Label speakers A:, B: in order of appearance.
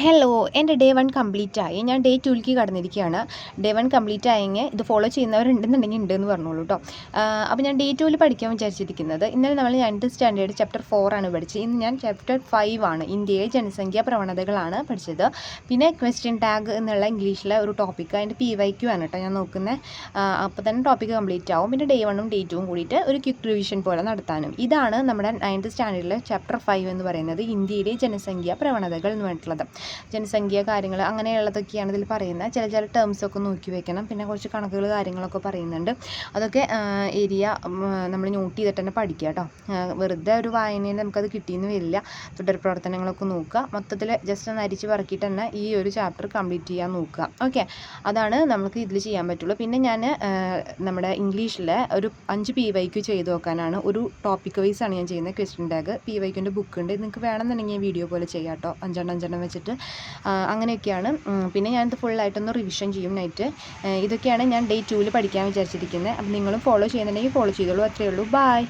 A: Hello, എൻ്റെ day 1 complete ആയി. ഞാൻ ഡേ 2ലേക്ക് കടന്നിരിക്കുകയാണ്. ഡേ 1 കംപ്ലീറ്റ് ആയെങ്കിൽ ഇത് ഫോളോ ചെയ്യുന്നവരുണ്ടെന്നുണ്ടെങ്കിൽ ഉണ്ടെന്ന് പറഞ്ഞോളൂ കേട്ടോ. അപ്പോൾ ഞാൻ ഡേ 2ൽ പഠിക്കാൻ വിചാരിച്ചിരിക്കുന്നത്, ഇന്നലെ നമ്മൾ 9th സ്റ്റാൻഡേർഡ് ചാപ്റ്റർ 4 ആണ് പഠിച്ചത്. ഇന്ന് ഞാൻ ചാപ്റ്റർ 5 ആണ്, ഇന്ത്യയിലെ ജനസംഖ്യാ പ്രവണതകളാണ് പഠിച്ചത്. പിന്നെ ക്വസ്റ്റ്യൻ ടാഗ് എന്നുള്ള ഇംഗ്ലീഷിലെ ഒരു ടോപ്പിക്ക്, അതിൻ്റെ PYQ ആണ് കേട്ടോ ഞാൻ നോക്കുന്നത്. അപ്പോൾ തന്നെ ടോപ്പിക്ക് കംപ്ലീറ്റ് ആവും. പിന്നെ ഡേ 1ഉം ഡേ 2ഉം കൂടിയിട്ട് ഒരു ക്വിക്ക് റിവിഷൻ പോലെ നടത്താനും. ഇതാണ് നമ്മുടെ 9th സ്റ്റാൻഡേർഡിലെ ചാപ്റ്റർ 5 എന്ന് പറയുന്നത്, ഇന്ത്യയിലെ ജനസംഖ്യാ പ്രവണതകൾ എന്ന് പറഞ്ഞിട്ടുള്ളത്. ജനസംഖ്യ കാര്യങ്ങൾ അങ്ങനെയുള്ളതൊക്കെയാണ് ഇതിൽ പറയുന്നത്. ചില ടേംസൊക്കെ നോക്കി വെക്കണം. പിന്നെ കുറച്ച് കണക്കുകൾ കാര്യങ്ങളൊക്കെ പറയുന്നുണ്ട്. അതൊക്കെ ഏരിയ നമ്മൾ നോട്ട് ചെയ്തിട്ട് തന്നെ പഠിക്കുക കേട്ടോ. വെറുതെ ഒരു വായനയിൽ നമുക്കത് കിട്ടിയെന്ന് വരില്ല. തുടർ പ്രവർത്തനങ്ങളൊക്കെ നോക്കുക. മൊത്തത്തിൽ ജസ്റ്റ് ഒന്ന് അരിച്ച് പറക്കിയിട്ട് തന്നെ ഈ ഒരു ചാപ്റ്റർ കംപ്ലീറ്റ് ചെയ്യാൻ നോക്കുക. ഓക്കെ, അതാണ് നമുക്ക് ഇതിൽ ചെയ്യാൻ പറ്റുള്ളൂ. പിന്നെ ഞാൻ നമ്മുടെ ഇംഗ്ലീഷിലെ ഒരു 5 PYQ ചെയ്ത് നോക്കാനാണ്. ഒരു ടോപ്പിക് വൈസ് ആണ് ഞാൻ ചെയ്യുന്നത്. ക്വസ്റ്റ്യൻ ടാഗ് PYQൻ്റെ ബുക്ക് ഉണ്ട്, നിങ്ങൾക്ക് വേണമെന്നുണ്ടെങ്കിൽ വീഡിയോ പോലെ ചെയ്യാം കേട്ടോ. 5 വെച്ചിട്ട് അങ്ങനെയൊക്കെയാണ്. പിന്നെ ഞാനിത് ഫുള്ളായിട്ടൊന്ന് റിവിഷൻ ചെയ്യും നൈറ്റ്. ഇതൊക്കെയാണ് ഞാൻ ഡേ 2ൽ പഠിക്കാൻ വിചാരിച്ചിരിക്കുന്നത്. അപ്പം നിങ്ങളും ഫോളോ ചെയ്യുന്നുണ്ടെങ്കിൽ ഫോളോ ചെയ്തോളൂ. അത്രയേ ഉള്ളൂ. ബൈ.